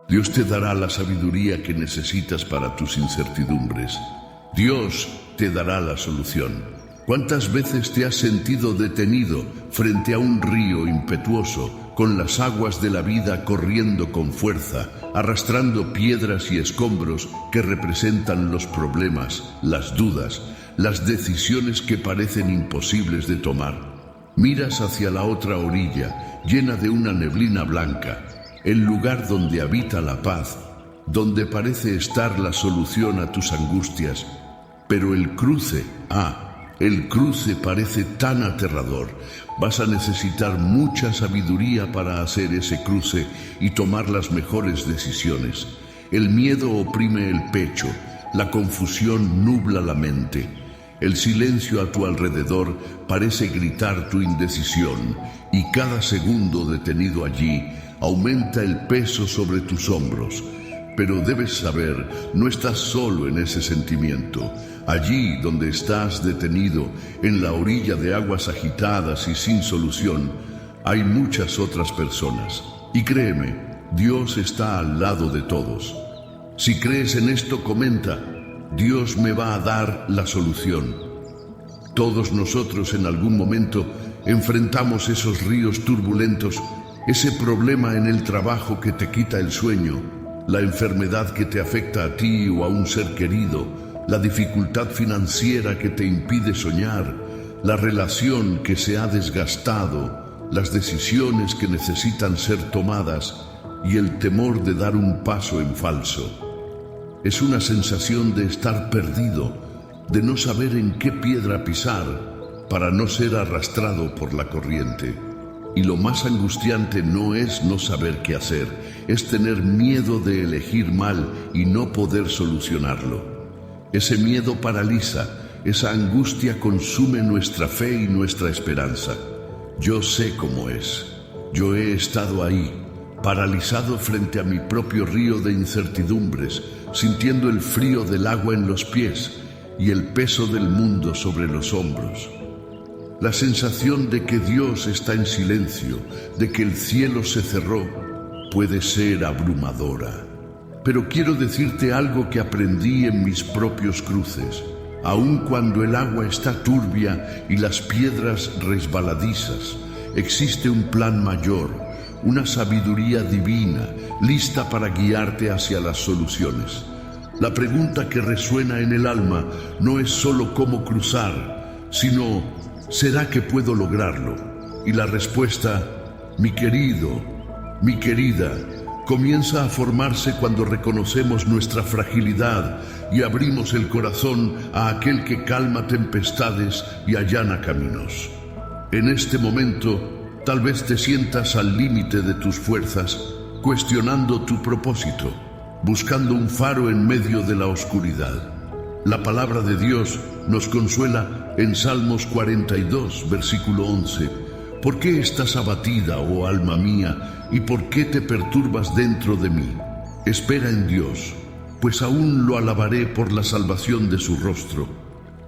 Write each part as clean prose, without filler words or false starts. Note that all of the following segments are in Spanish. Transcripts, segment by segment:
Dios te dará la sabiduría que necesitas para tus incertidumbres. Dios te dará la solución. ¿Cuántas veces te has sentido detenido frente a un río impetuoso, con las aguas de la vida corriendo con fuerza, arrastrando piedras y escombros que representan los problemas, las dudas, las decisiones que parecen imposibles de tomar? Miras hacia la otra orilla, llena de una neblina blanca, el lugar donde habita la paz, donde parece estar la solución a tus angustias, pero el cruce parece tan aterrador. Vas a necesitar mucha sabiduría para hacer ese cruce y tomar las mejores decisiones. El miedo oprime el pecho, la confusión nubla la mente. El silencio a tu alrededor parece gritar tu indecisión, y cada segundo detenido allí aumenta el peso sobre tus hombros. Pero debes saber, no estás solo en ese sentimiento. Allí donde estás detenido, en la orilla de aguas agitadas y sin solución, hay muchas otras personas. Y créeme, Dios está al lado de todos. Si crees en esto, comenta: Dios me va a dar la solución. Todos nosotros en algún momento enfrentamos esos ríos turbulentos, ese problema en el trabajo que te quita el sueño, la enfermedad que te afecta a ti o a un ser querido, la dificultad financiera que te impide soñar, la relación que se ha desgastado, las decisiones que necesitan ser tomadas y el temor de dar un paso en falso. Es una sensación de estar perdido, de no saber en qué piedra pisar para no ser arrastrado por la corriente. Y lo más angustiante no es no saber qué hacer, es tener miedo de elegir mal y no poder solucionarlo. Ese miedo paraliza, esa angustia consume nuestra fe y nuestra esperanza. Yo sé cómo es. Yo he estado ahí, paralizado frente a mi propio río de incertidumbres, sintiendo el frío del agua en los pies y el peso del mundo sobre los hombros. La sensación de que Dios está en silencio, de que el cielo se cerró, puede ser abrumadora. Pero quiero decirte algo que aprendí en mis propios cruces. Aun cuando el agua está turbia y las piedras resbaladizas, existe un plan mayor, una sabiduría divina, lista para guiarte hacia las soluciones. La pregunta que resuena en el alma no es solo cómo cruzar, sino ¿será que puedo lograrlo? Y la respuesta, mi querido, mi querida, comienza a formarse cuando reconocemos nuestra fragilidad y abrimos el corazón a aquel que calma tempestades y allana caminos. En este momento, tal vez te sientas al límite de tus fuerzas, cuestionando tu propósito, buscando un faro en medio de la oscuridad. La palabra de Dios nos consuela en Salmos 42, versículo 11. ¿Por qué estás abatida, oh alma mía, y por qué te perturbas dentro de mí? Espera en Dios, pues aún lo alabaré por la salvación de su rostro.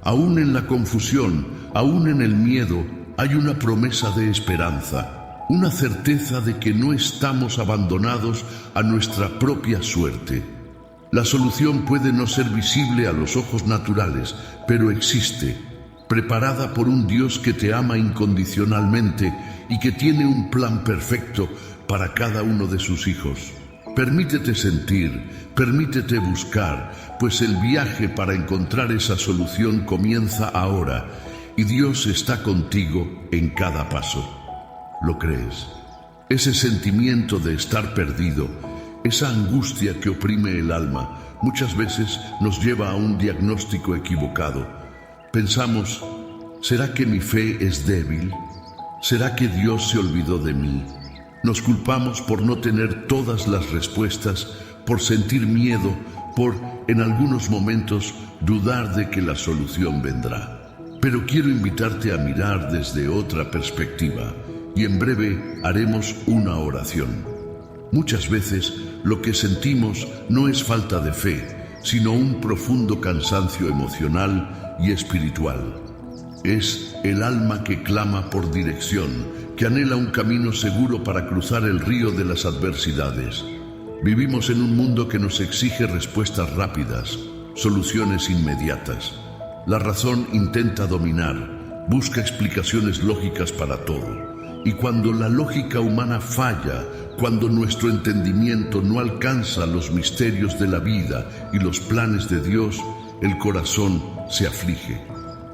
Aún en la confusión, aún en el miedo, hay una promesa de esperanza, una certeza de que no estamos abandonados a nuestra propia suerte. La solución puede no ser visible a los ojos naturales, pero existe, preparada por un Dios que te ama incondicionalmente y que tiene un plan perfecto para cada uno de sus hijos. Permítete sentir, permítete buscar, pues el viaje para encontrar esa solución comienza ahora y Dios está contigo en cada paso. ¿Lo crees? Ese sentimiento de estar perdido, esa angustia que oprime el alma, muchas veces nos lleva a un diagnóstico equivocado. Pensamos, ¿será que mi fe es débil? ¿Será que Dios se olvidó de mí? Nos culpamos por no tener todas las respuestas, por sentir miedo, por, en algunos momentos, dudar de que la solución vendrá. Pero quiero invitarte a mirar desde otra perspectiva, y en breve haremos una oración. Muchas veces lo que sentimos no es falta de fe, sino un profundo cansancio emocional y espiritual. Es el alma que clama por dirección, que anhela un camino seguro para cruzar el río de las adversidades. Vivimos en un mundo que nos exige respuestas rápidas, soluciones inmediatas. La razón intenta dominar, busca explicaciones lógicas para todo. Y cuando la lógica humana falla, cuando nuestro entendimiento no alcanza los misterios de la vida y los planes de Dios, el corazón se aflige.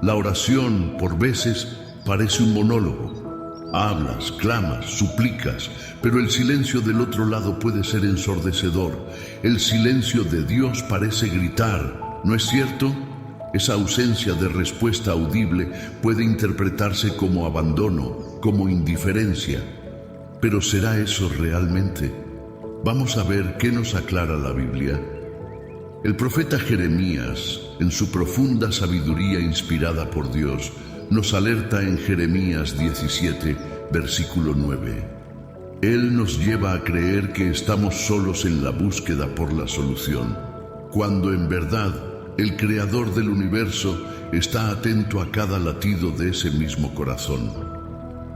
La oración, por veces, parece un monólogo. Hablas, clamas, suplicas, pero el silencio del otro lado puede ser ensordecedor. El silencio de Dios parece gritar, ¿no es cierto? Esa ausencia de respuesta audible puede interpretarse como abandono, como indiferencia. ¿Pero será eso realmente? Vamos a ver qué nos aclara la Biblia. El profeta Jeremías, en su profunda sabiduría inspirada por Dios, nos alerta en Jeremías 17, versículo 9. Él nos lleva a creer que estamos solos en la búsqueda por la solución, cuando en verdad el Creador del universo está atento a cada latido de ese mismo corazón.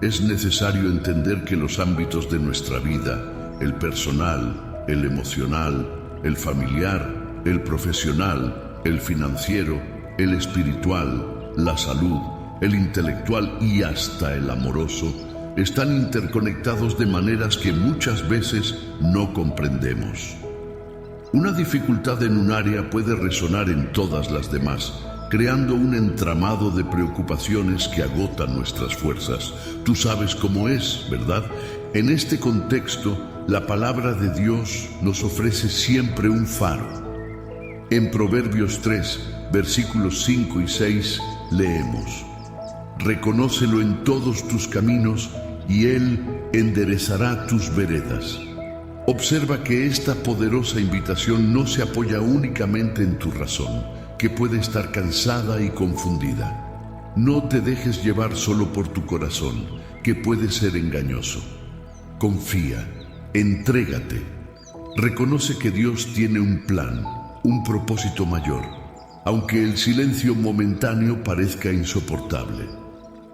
Es necesario entender que los ámbitos de nuestra vida, el personal, el emocional, el familiar, el profesional, el financiero, el espiritual, la salud, el intelectual y hasta el amoroso, están interconectados de maneras que muchas veces no comprendemos. Una dificultad en un área puede resonar en todas las demás, creando un entramado de preocupaciones que agotan nuestras fuerzas. Tú sabes cómo es, ¿verdad? En este contexto, la palabra de Dios nos ofrece siempre un faro. En Proverbios 3, versículos 5 y 6, leemos: Reconócelo en todos tus caminos, y Él enderezará tus veredas. Observa que esta poderosa invitación no se apoya únicamente en tu razón, que puede estar cansada y confundida. No te dejes llevar solo por tu corazón, que puede ser engañoso. Confía, entrégate. Reconoce que Dios tiene un plan, un propósito mayor, aunque el silencio momentáneo parezca insoportable.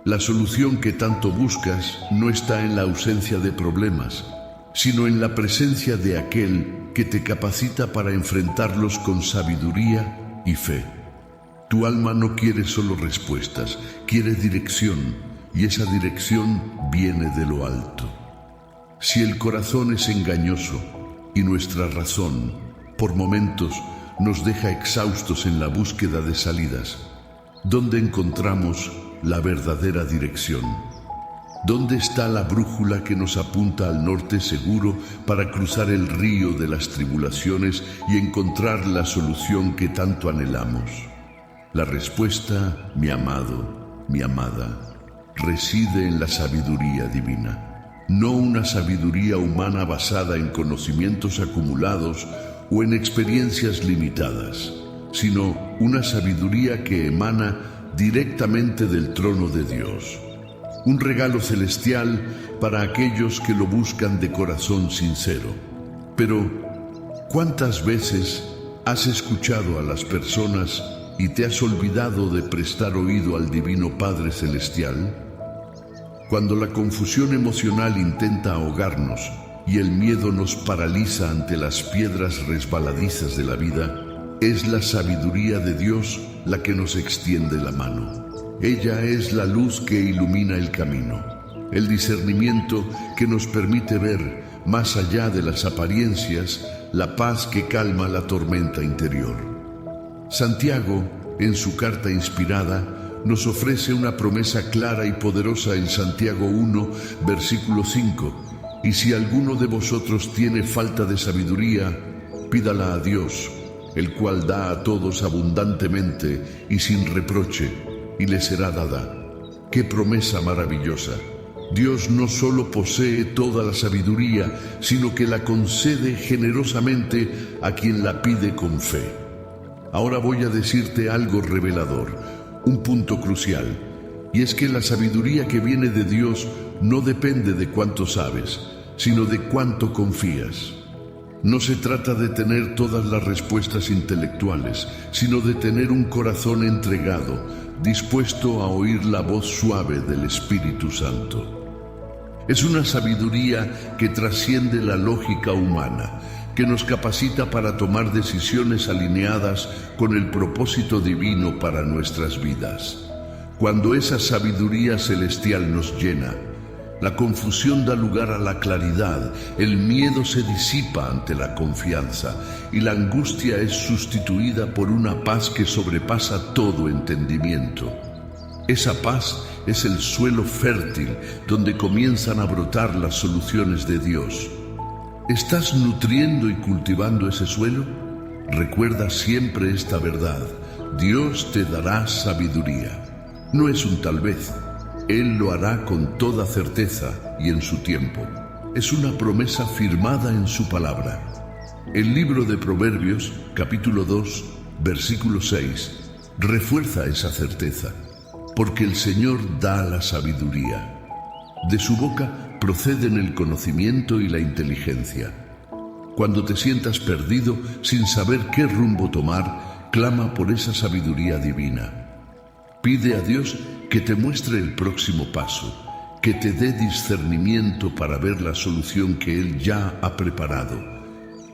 La solución que tanto buscas no está en la ausencia de problemas, sino en la presencia de aquel que te capacita para enfrentarlos con sabiduría y fe. Tu alma no quiere solo respuestas, quiere dirección, y esa dirección viene de lo alto. Si el corazón es engañoso y nuestra razón, por momentos, nos deja exhaustos en la búsqueda de salidas, ¿dónde encontramos la verdadera dirección? ¿Dónde está la brújula que nos apunta al norte seguro para cruzar el río de las tribulaciones y encontrar la solución que tanto anhelamos? La respuesta, mi amado, mi amada, reside en la sabiduría divina. No una sabiduría humana basada en conocimientos acumulados o en experiencias limitadas, sino una sabiduría que emana directamente del trono de Dios. Un regalo celestial para aquellos que lo buscan de corazón sincero. Pero, ¿cuántas veces has escuchado a las personas y te has olvidado de prestar oído al Divino Padre Celestial? Cuando la confusión emocional intenta ahogarnos y el miedo nos paraliza ante las piedras resbaladizas de la vida, es la sabiduría de Dios la que nos extiende la mano. Ella es la luz que ilumina el camino, el discernimiento que nos permite ver, más allá de las apariencias, la paz que calma la tormenta interior. Santiago, en su carta inspirada, nos ofrece una promesa clara y poderosa en Santiago 1, versículo 5. Y si alguno de vosotros tiene falta de sabiduría, pídala a Dios, el cual da a todos abundantemente y sin reproche, y le será dada. ¡Qué promesa maravillosa! Dios no solo posee toda la sabiduría, sino que la concede generosamente a quien la pide con fe. Ahora voy a decirte algo revelador, un punto crucial, y es que la sabiduría que viene de Dios no depende de cuánto sabes, sino de cuánto confías. No se trata de tener todas las respuestas intelectuales, sino de tener un corazón entregado, dispuesto a oír la voz suave del Espíritu Santo. Es una sabiduría que trasciende la lógica humana, que nos capacita para tomar decisiones alineadas con el propósito divino para nuestras vidas. Cuando esa sabiduría celestial nos llena, la confusión da lugar a la claridad, el miedo se disipa ante la confianza y la angustia es sustituida por una paz que sobrepasa todo entendimiento. Esa paz es el suelo fértil donde comienzan a brotar las soluciones de Dios. ¿Estás nutriendo y cultivando ese suelo? Recuerda siempre esta verdad: Dios te dará sabiduría. No es un tal vez. Él lo hará con toda certeza y en su tiempo. Es una promesa firmada en su palabra. El libro de Proverbios, capítulo 2, versículo 6, refuerza esa certeza, porque el Señor da la sabiduría. De su boca proceden el conocimiento y la inteligencia. Cuando te sientas perdido, sin saber qué rumbo tomar, clama por esa sabiduría divina. Pide a Dios que te muestre el próximo paso, que te dé discernimiento para ver la solución que Él ya ha preparado,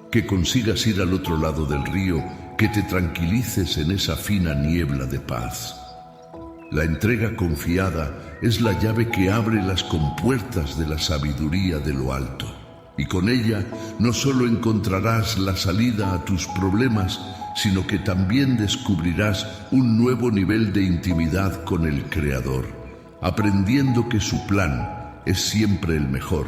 que consigas ir al otro lado del río, que te tranquilices en esa fina niebla de paz. La entrega confiada es la llave que abre las compuertas de la sabiduría de lo alto, y con ella no solo encontrarás la salida a tus problemas, sino que también descubrirás un nuevo nivel de intimidad con el Creador, aprendiendo que su plan es siempre el mejor,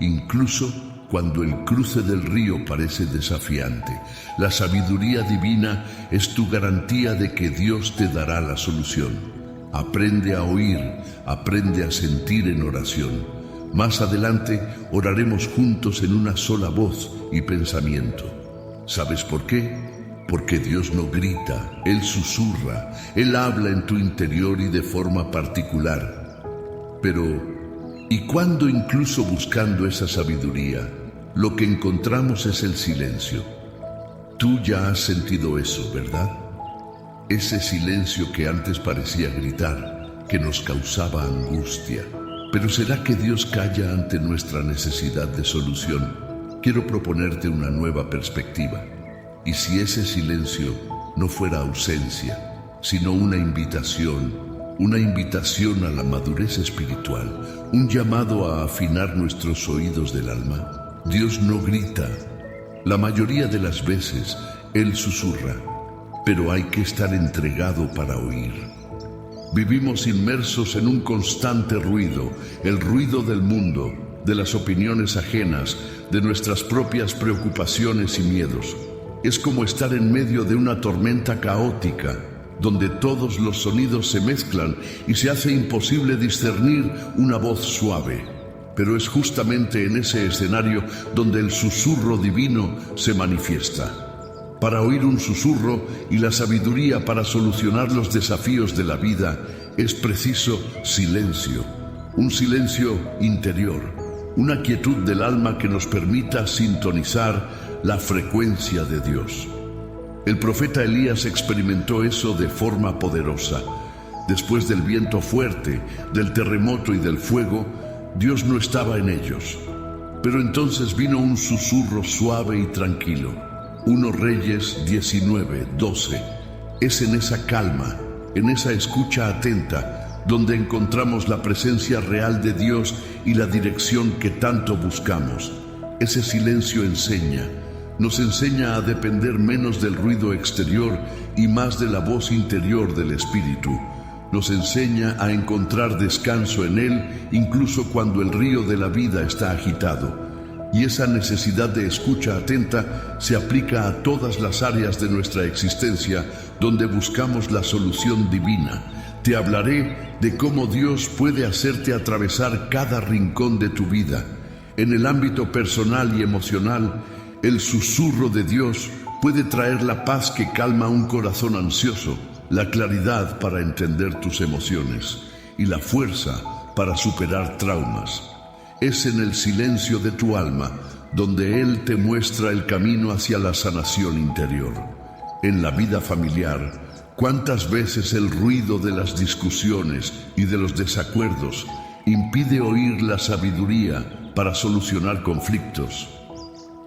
incluso cuando el cruce del río parece desafiante. La sabiduría divina es tu garantía de que Dios te dará la solución. Aprende a oír, aprende a sentir en oración. Más adelante oraremos juntos en una sola voz y pensamiento. ¿Sabes por qué? Porque Dios no grita, Él susurra, Él habla en tu interior y de forma particular. Pero, ¿y cuando incluso buscando esa sabiduría, lo que encontramos es el silencio? Tú ya has sentido eso, ¿verdad? Ese silencio que antes parecía gritar, que nos causaba angustia. Pero ¿será que Dios calla ante nuestra necesidad de solución? Quiero proponerte una nueva perspectiva. ¿Y si ese silencio no fuera ausencia, sino una invitación a la madurez espiritual, un llamado a afinar nuestros oídos del alma? Dios no grita. La mayoría de las veces Él susurra, pero hay que estar entregado para oír. Vivimos inmersos en un constante ruido, el ruido del mundo, de las opiniones ajenas, de nuestras propias preocupaciones y miedos. Es como estar en medio de una tormenta caótica, donde todos los sonidos se mezclan y se hace imposible discernir una voz suave. Pero es justamente en ese escenario donde el susurro divino se manifiesta. Para oír un susurro y la sabiduría para solucionar los desafíos de la vida es preciso silencio, un silencio interior, una quietud del alma que nos permita sintonizar la frecuencia de Dios. El profeta Elías experimentó eso de forma poderosa. Después del viento fuerte, del terremoto y del fuego, Dios no estaba en ellos. Pero entonces vino un susurro suave y tranquilo. 1 Reyes 19:12. Es en esa calma, en esa escucha atenta, donde encontramos la presencia real de Dios y la dirección que tanto buscamos. Ese silencio nos enseña a depender menos del ruido exterior y más de la voz interior del Espíritu. Nos enseña a encontrar descanso en Él incluso cuando el río de la vida está agitado. Y esa necesidad de escucha atenta se aplica a todas las áreas de nuestra existencia donde buscamos la solución divina. Te hablaré de cómo Dios puede hacerte atravesar cada rincón de tu vida. En el ámbito personal y emocional, el susurro de Dios puede traer la paz que calma un corazón ansioso, la claridad para entender tus emociones y la fuerza para superar traumas. Es en el silencio de tu alma donde Él te muestra el camino hacia la sanación interior. En la vida familiar, ¿cuántas veces el ruido de las discusiones y de los desacuerdos impide oír la sabiduría para solucionar conflictos?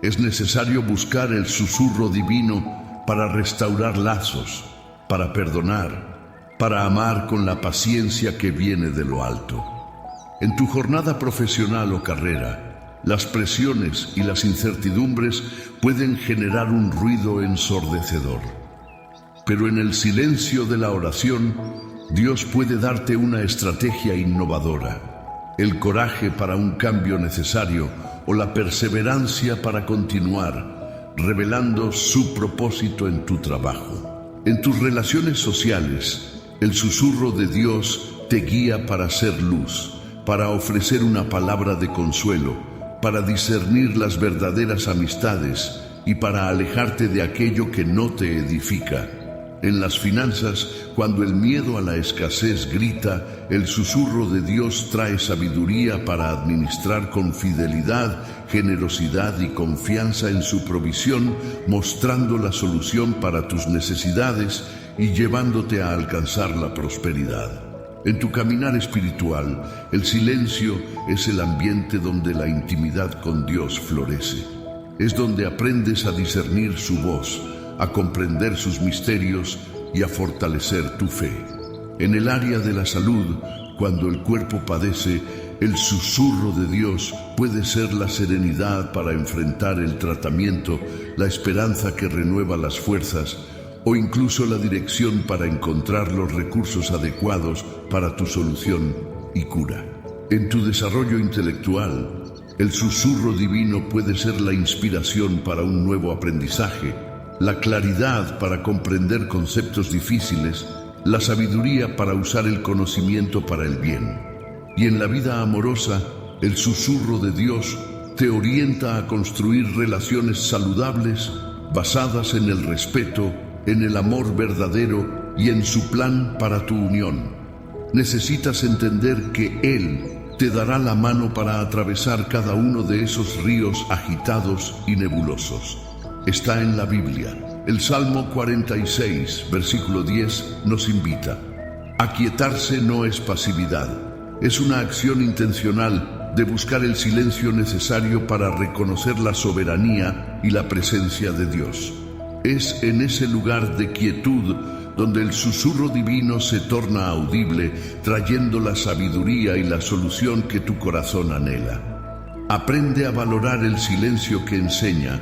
Es necesario buscar el susurro divino para restaurar lazos, para perdonar, para amar con la paciencia que viene de lo alto. En tu jornada profesional o carrera, las presiones y las incertidumbres pueden generar un ruido ensordecedor. Pero en el silencio de la oración, Dios puede darte una estrategia innovadora, el coraje para un cambio necesario o la perseverancia para continuar, revelando su propósito en tu trabajo. En tus relaciones sociales, el susurro de Dios te guía para ser luz, para ofrecer una palabra de consuelo, para discernir las verdaderas amistades y para alejarte de aquello que no te edifica. En las finanzas, cuando el miedo a la escasez grita, el susurro de Dios trae sabiduría para administrar con fidelidad, generosidad y confianza en su provisión, mostrando la solución para tus necesidades y llevándote a alcanzar la prosperidad. En tu caminar espiritual, el silencio es el ambiente donde la intimidad con Dios florece. Es donde aprendes a discernir su voz, a comprender sus misterios y a fortalecer tu fe. En el área de la salud, cuando el cuerpo padece, el susurro de Dios puede ser la serenidad para enfrentar el tratamiento, la esperanza que renueva las fuerzas o incluso la dirección para encontrar los recursos adecuados para tu solución y cura. En tu desarrollo intelectual, el susurro divino puede ser la inspiración para un nuevo aprendizaje, la claridad para comprender conceptos difíciles, la sabiduría para usar el conocimiento para el bien. Y en la vida amorosa, el susurro de Dios te orienta a construir relaciones saludables basadas en el respeto, en el amor verdadero y en su plan para tu unión. Necesitas entender que Él te dará la mano para atravesar cada uno de esos ríos agitados y nebulosos. Está en la Biblia. El Salmo 46, versículo 10, nos invita. Aquietarse no es pasividad. Es una acción intencional de buscar el silencio necesario para reconocer la soberanía y la presencia de Dios. Es en ese lugar de quietud donde el susurro divino se torna audible, trayendo la sabiduría y la solución que tu corazón anhela. Aprende a valorar el silencio que enseña,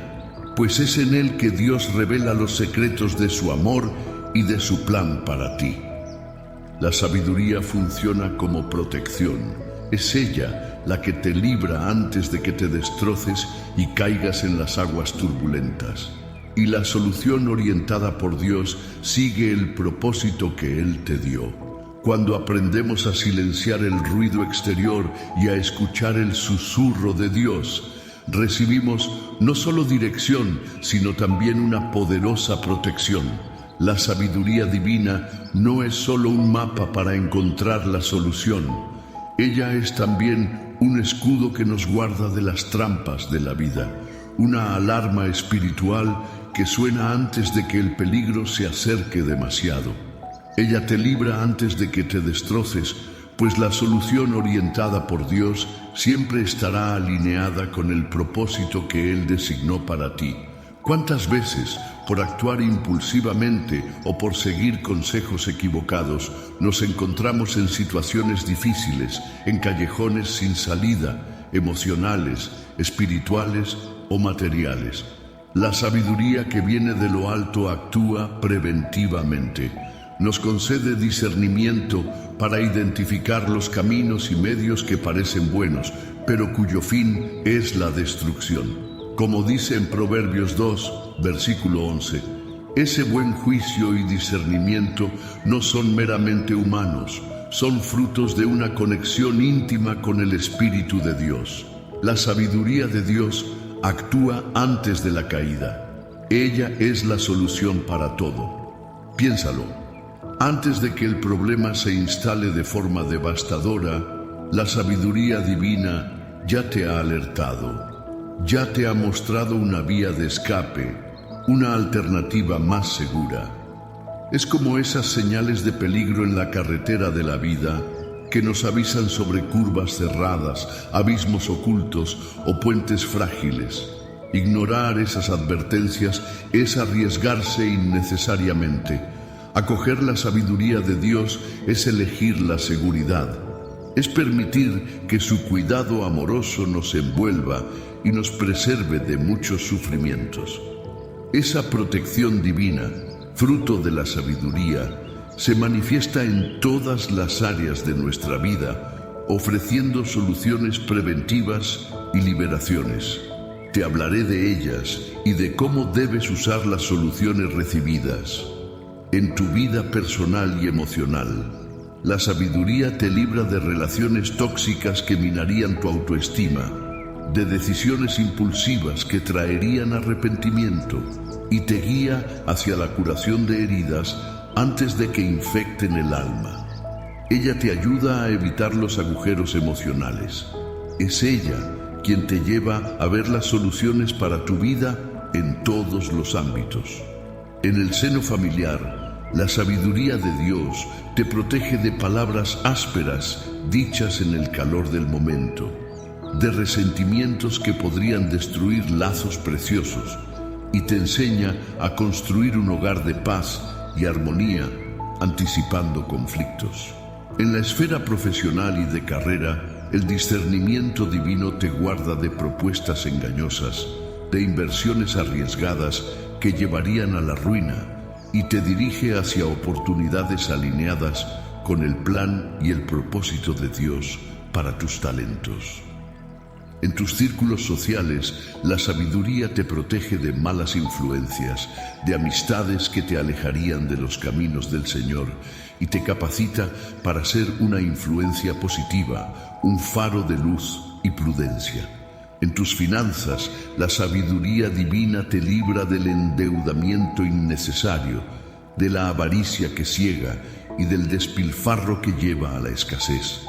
pues es en él que Dios revela los secretos de su amor y de su plan para ti. La sabiduría funciona como protección. Es ella la que te libra antes de que te destroces y caigas en las aguas turbulentas. Y la solución orientada por Dios sigue el propósito que Él te dio. Cuando aprendemos a silenciar el ruido exterior y a escuchar el susurro de Dios, recibimos no solo dirección, sino también una poderosa protección. La sabiduría divina no es solo un mapa para encontrar la solución. Ella es también un escudo que nos guarda de las trampas de la vida, una alarma espiritual que suena antes de que el peligro se acerque demasiado. Ella te libra antes de que te destroces, pues la solución orientada por Dios siempre estará alineada con el propósito que Él designó para ti. ¿Cuántas veces, por actuar impulsivamente o por seguir consejos equivocados, nos encontramos en situaciones difíciles, en callejones sin salida, emocionales, espirituales o materiales? La sabiduría que viene de lo alto actúa preventivamente. Nos concede discernimiento para identificar los caminos y medios que parecen buenos, pero cuyo fin es la destrucción. Como dice en Proverbios 2, versículo 11, ese buen juicio y discernimiento no son meramente humanos, son frutos de una conexión íntima con el Espíritu de Dios. La sabiduría de Dios actúa antes de la caída. Ella es la solución para todo. Piénsalo. Antes de que el problema se instale de forma devastadora, la sabiduría divina ya te ha alertado, ya te ha mostrado una vía de escape, una alternativa más segura. Es como esas señales de peligro en la carretera de la vida que nos avisan sobre curvas cerradas, abismos ocultos o puentes frágiles. Ignorar esas advertencias es arriesgarse innecesariamente. Acoger la sabiduría de Dios es elegir la seguridad. Es permitir que su cuidado amoroso nos envuelva y nos preserve de muchos sufrimientos. Esa protección divina, fruto de la sabiduría, se manifiesta en todas las áreas de nuestra vida, ofreciendo soluciones preventivas y liberaciones. Te hablaré de ellas y de cómo debes usar las soluciones recibidas. En tu vida personal y emocional, la sabiduría te libra de relaciones tóxicas que minarían tu autoestima, de decisiones impulsivas que traerían arrepentimiento y te guía hacia la curación de heridas antes de que infecten el alma. Ella te ayuda a evitar los agujeros emocionales. Es ella quien te lleva a ver las soluciones para tu vida en todos los ámbitos. En el seno familiar, la sabiduría de Dios te protege de palabras ásperas dichas en el calor del momento, de resentimientos que podrían destruir lazos preciosos, y te enseña a construir un hogar de paz y armonía, anticipando conflictos. En la esfera profesional y de carrera, el discernimiento divino te guarda de propuestas engañosas, de inversiones arriesgadas que llevarían a la ruina, y te dirige hacia oportunidades alineadas con el plan y el propósito de Dios para tus talentos. En tus círculos sociales, la sabiduría te protege de malas influencias, de amistades que te alejarían de los caminos del Señor, y te capacita para ser una influencia positiva, un faro de luz y prudencia. En tus finanzas, la sabiduría divina te libra del endeudamiento innecesario, de la avaricia que ciega y del despilfarro que lleva a la escasez.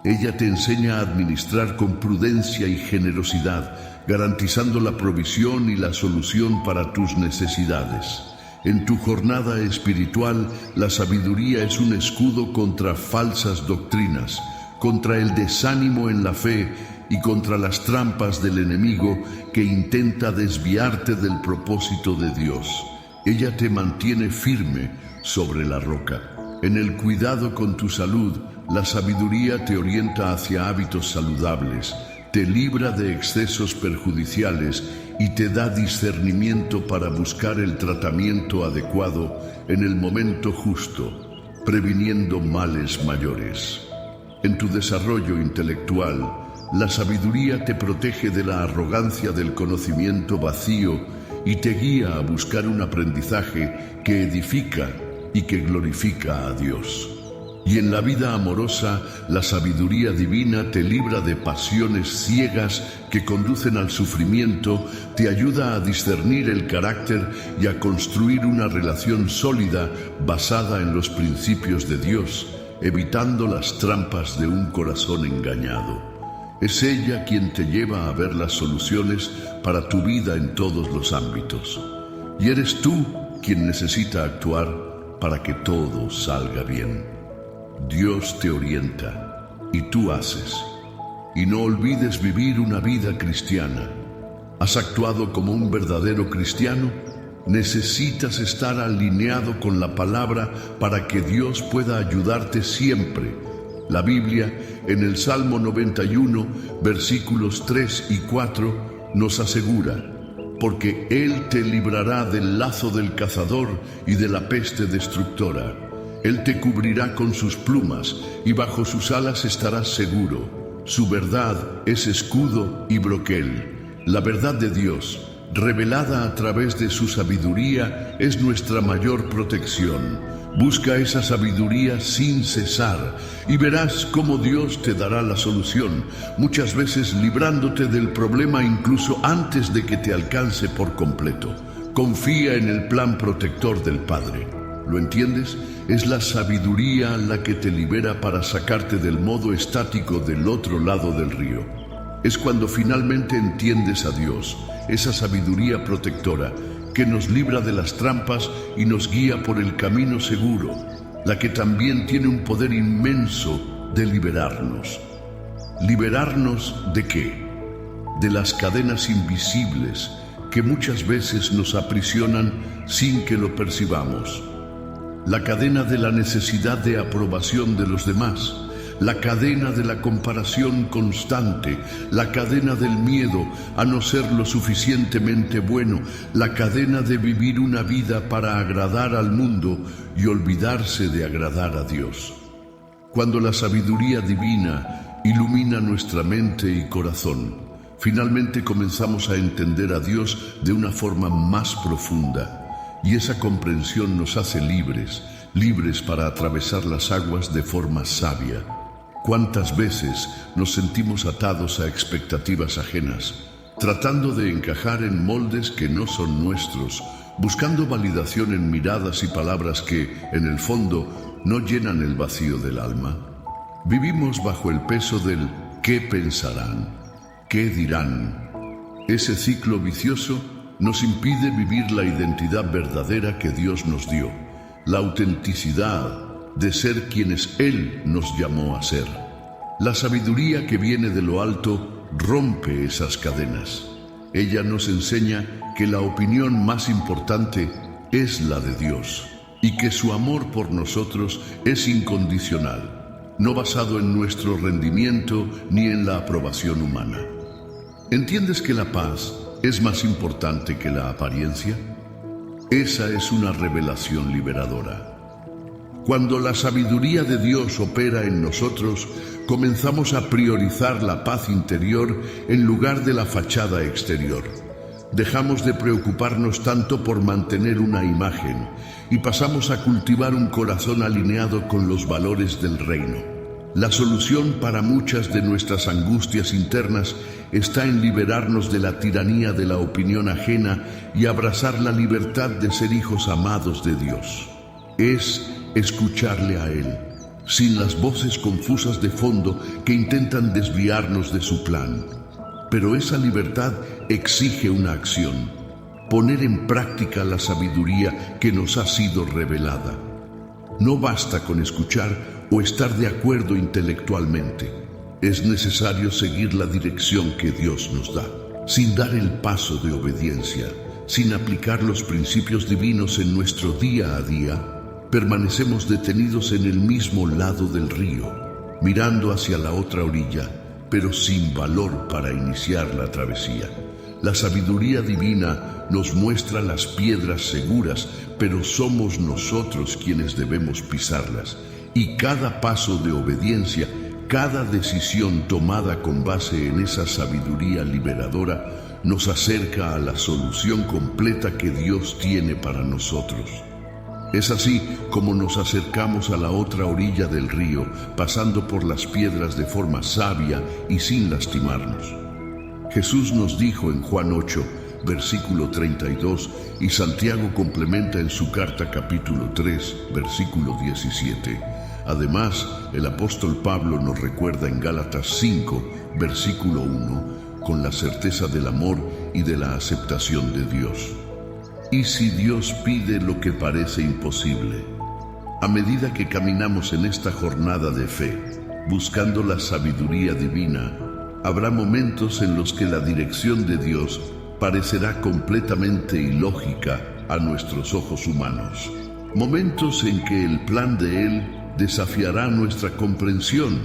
Ella te enseña a administrar con prudencia y generosidad, garantizando la provisión y la solución para tus necesidades. En tu jornada espiritual, la sabiduría es un escudo contra falsas doctrinas, contra el desánimo en la fe y contra las trampas del enemigo que intenta desviarte del propósito de Dios. Ella te mantiene firme sobre la roca. En el cuidado con tu salud, la sabiduría te orienta hacia hábitos saludables, te libra de excesos perjudiciales y te da discernimiento para buscar el tratamiento adecuado en el momento justo, previniendo males mayores. En tu desarrollo intelectual, la sabiduría te protege de la arrogancia del conocimiento vacío y te guía a buscar un aprendizaje que edifica y que glorifica a Dios. Y en la vida amorosa, la sabiduría divina te libra de pasiones ciegas que conducen al sufrimiento, te ayuda a discernir el carácter y a construir una relación sólida basada en los principios de Dios, evitando las trampas de un corazón engañado. Es ella quien te lleva a ver las soluciones para tu vida en todos los ámbitos. Y eres tú quien necesita actuar para que todo salga bien. Dios te orienta y tú haces. Y no olvides vivir una vida cristiana. ¿Has actuado como un verdadero cristiano? Necesitas estar alineado con la palabra para que Dios pueda ayudarte siempre. La Biblia, en el Salmo 91, versículos 3 y 4, nos asegura: porque Él te librará del lazo del cazador y de la peste destructora. Él te cubrirá con sus plumas y bajo sus alas estarás seguro. Su verdad es escudo y broquel. La verdad de Dios, revelada a través de su sabiduría, es nuestra mayor protección. Busca esa sabiduría sin cesar y verás cómo Dios te dará la solución, muchas veces librándote del problema incluso antes de que te alcance por completo. Confía en el plan protector del Padre. ¿Lo entiendes? Es la sabiduría la que te libera para sacarte del modo estático del otro lado del río. Es cuando finalmente entiendes a Dios, esa sabiduría protectora que nos libra de las trampas y nos guía por el camino seguro, la que también tiene un poder inmenso de liberarnos. ¿Liberarnos de qué? De las cadenas invisibles que muchas veces nos aprisionan sin que lo percibamos. La cadena de la necesidad de aprobación de los demás, la cadena de la comparación constante, la cadena del miedo a no ser lo suficientemente bueno, la cadena de vivir una vida para agradar al mundo y olvidarse de agradar a Dios. Cuando la sabiduría divina ilumina nuestra mente y corazón, finalmente comenzamos a entender a Dios de una forma más profunda, y esa comprensión nos hace libres para atravesar las aguas de forma sabia. ¿Cuántas veces nos sentimos atados a expectativas ajenas, tratando de encajar en moldes que no son nuestros, buscando validación en miradas y palabras que, en el fondo, no llenan el vacío del alma? Vivimos bajo el peso del ¿qué pensarán? ¿Qué dirán? Ese ciclo vicioso nos impide vivir la identidad verdadera que Dios nos dio, la autenticidad de ser quienes Él nos llamó a ser. La sabiduría que viene de lo alto rompe esas cadenas. Ella nos enseña que la opinión más importante es la de Dios y que su amor por nosotros es incondicional, no basado en nuestro rendimiento ni en la aprobación humana. ¿Entiendes que la paz es más importante que la apariencia? Esa es una revelación liberadora. Cuando la sabiduría de Dios opera en nosotros, comenzamos a priorizar la paz interior en lugar de la fachada exterior. Dejamos de preocuparnos tanto por mantener una imagen y pasamos a cultivar un corazón alineado con los valores del reino. La solución para muchas de nuestras angustias internas está en liberarnos de la tiranía de la opinión ajena y abrazar la libertad de ser hijos amados de Dios. Es escucharle a Él, sin las voces confusas de fondo que intentan desviarnos de su plan. Pero esa libertad exige una acción, poner en práctica la sabiduría que nos ha sido revelada. No basta con escuchar o estar de acuerdo intelectualmente. Es necesario seguir la dirección que Dios nos da, sin dar el paso de obediencia, sin aplicar los principios divinos en nuestro día a día. Permanecemos detenidos en el mismo lado del río, mirando hacia la otra orilla, pero sin valor para iniciar la travesía. La sabiduría divina nos muestra las piedras seguras, pero somos nosotros quienes debemos pisarlas. Y cada paso de obediencia, cada decisión tomada con base en esa sabiduría liberadora, nos acerca a la solución completa que Dios tiene para nosotros. Es así como nos acercamos a la otra orilla del río, pasando por las piedras de forma sabia y sin lastimarnos. Jesús nos dijo en Juan 8, versículo 32, y Santiago complementa en su carta capítulo 3, versículo 17. Además, el apóstol Pablo nos recuerda en Gálatas 5, versículo 1, con la certeza del amor y de la aceptación de Dios. ¿Y si Dios pide lo que parece imposible? A medida que caminamos en esta jornada de fe, buscando la sabiduría divina, habrá momentos en los que la dirección de Dios parecerá completamente ilógica a nuestros ojos humanos. Momentos en que el plan de Él desafiará nuestra comprensión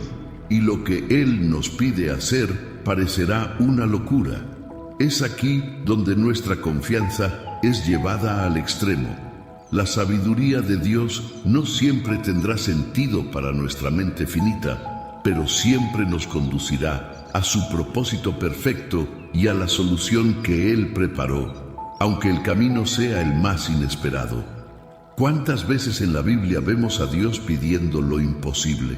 y lo que Él nos pide hacer parecerá una locura. Es aquí donde nuestra confianza es llevada al extremo. La sabiduría de Dios no siempre tendrá sentido para nuestra mente finita, pero siempre nos conducirá a su propósito perfecto y a la solución que Él preparó, aunque el camino sea el más inesperado. ¿Cuántas veces en la Biblia vemos a Dios pidiendo lo imposible?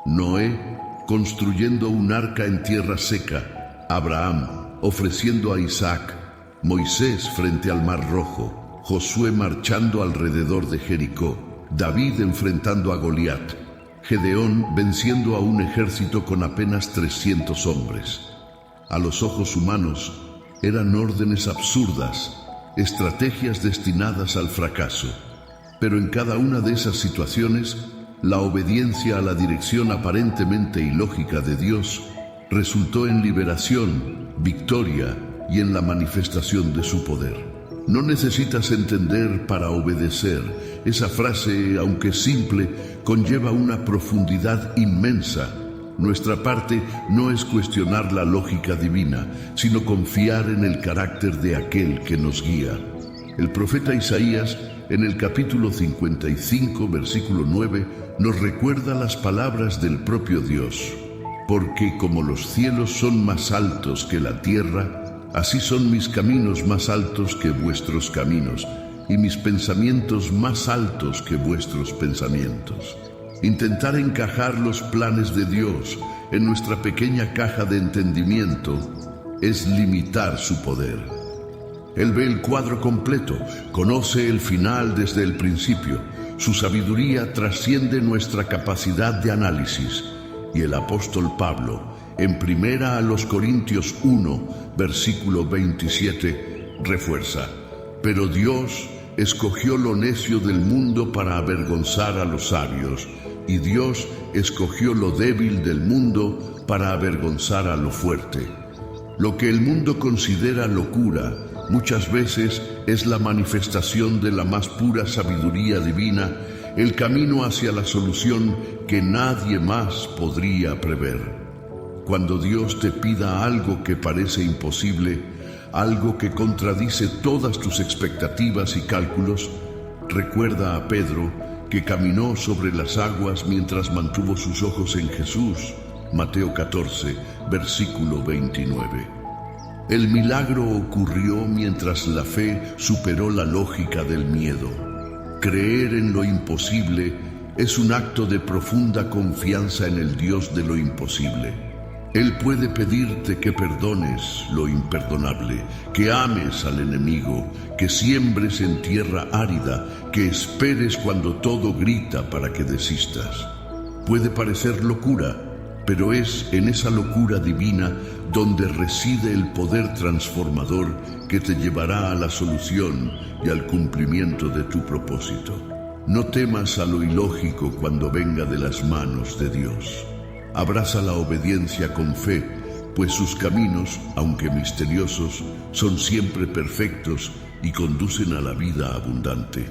Noé construyendo un arca en tierra seca, Abraham ofreciendo a Isaac, Moisés frente al Mar Rojo, Josué marchando alrededor de Jericó, David enfrentando a Goliat, Gedeón venciendo a un ejército con apenas 300 hombres. A los ojos humanos eran órdenes absurdas, estrategias destinadas al fracaso. Pero en cada una de esas situaciones, la obediencia a la dirección aparentemente ilógica de Dios resultó en liberación, victoria y en la manifestación de su poder. No necesitas entender para obedecer. Esa frase, aunque simple, conlleva una profundidad inmensa. Nuestra parte no es cuestionar la lógica divina, sino confiar en el carácter de aquel que nos guía. El profeta Isaías, en el capítulo 55, versículo 9, nos recuerda las palabras del propio Dios. Porque como los cielos son más altos que la tierra, así son mis caminos más altos que vuestros caminos, y mis pensamientos más altos que vuestros pensamientos. Intentar encajar los planes de Dios en nuestra pequeña caja de entendimiento es limitar su poder. Él ve el cuadro completo, conoce el final desde el principio. Su sabiduría trasciende nuestra capacidad de análisis. Y el apóstol Pablo, en 1 Corintios 1, versículo 27, refuerza: pero Dios escogió lo necio del mundo para avergonzar a los sabios, y Dios escogió lo débil del mundo para avergonzar a lo fuerte. Lo que el mundo considera locura muchas veces es la manifestación de la más pura sabiduría divina, el camino hacia la solución que nadie más podría prever. Cuando Dios te pida algo que parece imposible, algo que contradice todas tus expectativas y cálculos, recuerda a Pedro, que caminó sobre las aguas mientras mantuvo sus ojos en Jesús. Mateo 14, versículo 29. El milagro ocurrió mientras la fe superó la lógica del miedo. Creer en lo imposible es un acto de profunda confianza en el Dios de lo imposible. Él puede pedirte que perdones lo imperdonable, que ames al enemigo, que siembres en tierra árida, que esperes cuando todo grita para que desistas. Puede parecer locura, pero es en esa locura divina donde reside el poder transformador que te llevará a la solución y al cumplimiento de tu propósito. No temas a lo ilógico cuando venga de las manos de Dios. Abraza la obediencia con fe, pues sus caminos, aunque misteriosos, son siempre perfectos y conducen a la vida abundante.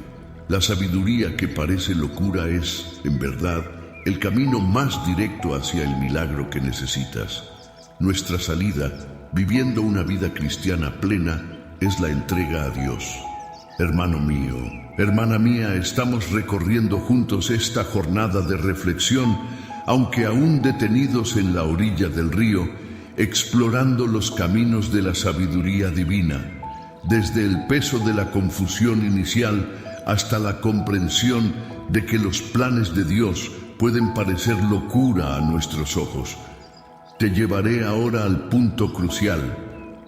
La sabiduría que parece locura es, en verdad, el camino más directo hacia el milagro que necesitas. Nuestra salida, viviendo una vida cristiana plena, es la entrega a Dios. Hermano mío, hermana mía, estamos recorriendo juntos esta jornada de reflexión, aunque aún detenidos en la orilla del río, explorando los caminos de la sabiduría divina, desde el peso de la confusión inicial hasta la comprensión de que los planes de Dios pueden parecer locura a nuestros ojos. Te llevaré ahora al punto crucial,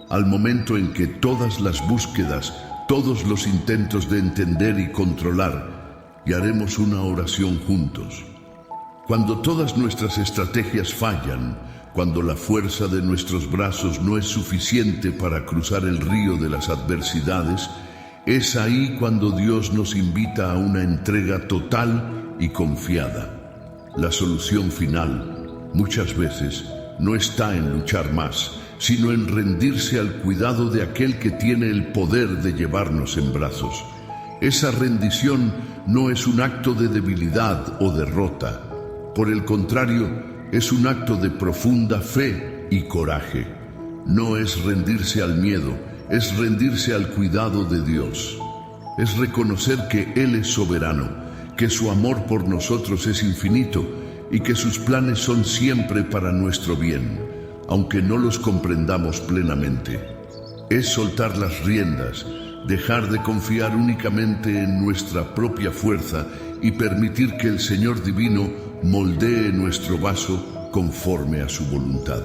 al momento en que todas las búsquedas, todos los intentos de entender y controlar, y haremos una oración juntos. Cuando todas nuestras estrategias fallan, cuando la fuerza de nuestros brazos no es suficiente para cruzar el río de las adversidades, es ahí cuando Dios nos invita a una entrega total y confiada. La solución final, muchas veces, no está en luchar más, sino en rendirse al cuidado de aquel que tiene el poder de llevarnos en brazos. Esa rendición no es un acto de debilidad o derrota. Por el contrario, es un acto de profunda fe y coraje. No es rendirse al miedo, es rendirse al cuidado de Dios. Es reconocer que Él es soberano, que su amor por nosotros es infinito y que sus planes son siempre para nuestro bien, aunque no los comprendamos plenamente. Es soltar las riendas, dejar de confiar únicamente en nuestra propia fuerza y permitir que el Señor Divino moldee nuestro vaso conforme a su voluntad.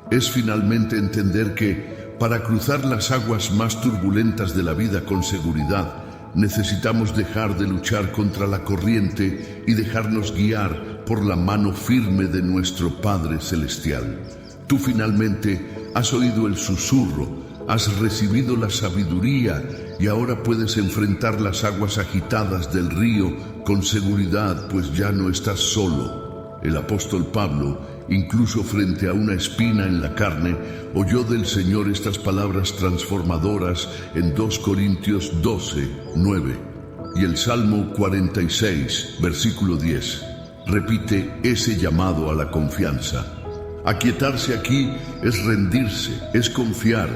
Es finalmente entender que, para cruzar las aguas más turbulentas de la vida con seguridad, necesitamos dejar de luchar contra la corriente y dejarnos guiar por la mano firme de nuestro Padre Celestial. Tú finalmente has oído el susurro, has recibido la sabiduría y ahora puedes enfrentar las aguas agitadas del río con seguridad, pues ya no estás solo. El apóstol Pablo, incluso frente a una espina en la carne, oyó del Señor estas palabras transformadoras en 2 Corintios 12, 9. Y el Salmo 46, versículo 10, repite ese llamado a la confianza. Aquietarse aquí es rendirse, es confiar,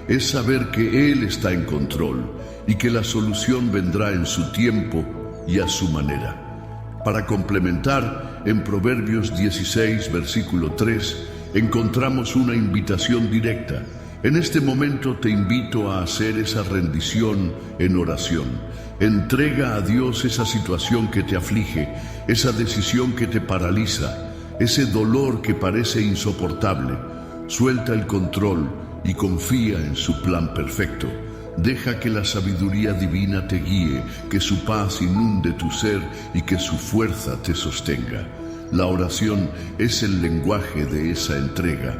es saber que Él está en control y que la solución vendrá en su tiempo y a su manera. Para complementar, en Proverbios 16, versículo 3, encontramos una invitación directa. En este momento te invito a hacer esa rendición en oración. Entrega a Dios esa situación que te aflige, esa decisión que te paraliza, ese dolor que parece insoportable. Suelta el control y confía en su plan perfecto. Deja que la sabiduría divina te guíe, que su paz inunde tu ser y que su fuerza te sostenga. La oración es el lenguaje de esa entrega,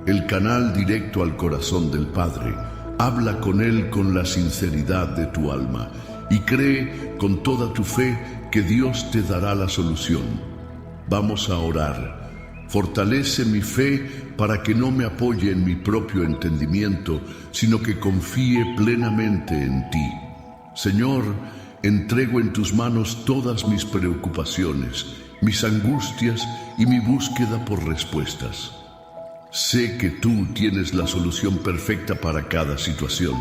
el canal directo al corazón del Padre. Habla con Él con la sinceridad de tu alma y cree con toda tu fe que Dios te dará la solución. Vamos a orar. Fortalece mi fe para que no me apoye en mi propio entendimiento, sino que confíe plenamente en ti. Señor, entrego en tus manos todas mis preocupaciones, mis angustias y mi búsqueda por respuestas. Sé que tú tienes la solución perfecta para cada situación.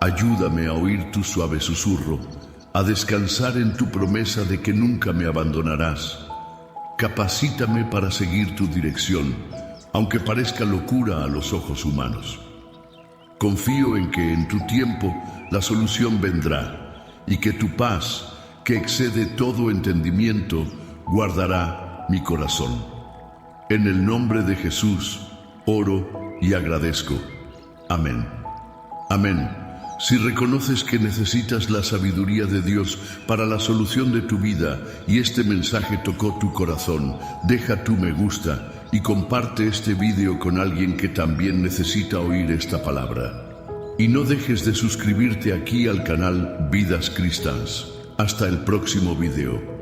Ayúdame a oír tu suave susurro, a descansar en tu promesa de que nunca me abandonarás. Capacítame para seguir tu dirección, aunque parezca locura a los ojos humanos. Confío en que en tu tiempo la solución vendrá y que tu paz, que excede todo entendimiento, guardará mi corazón. En el nombre de Jesús, oro y agradezco. Amén. Amén. Si reconoces que necesitas la sabiduría de Dios para la solución de tu vida y este mensaje tocó tu corazón, deja tu me gusta y comparte este video con alguien que también necesita oír esta palabra. Y no dejes de suscribirte aquí al canal Vidas Cristianas. Hasta el próximo video.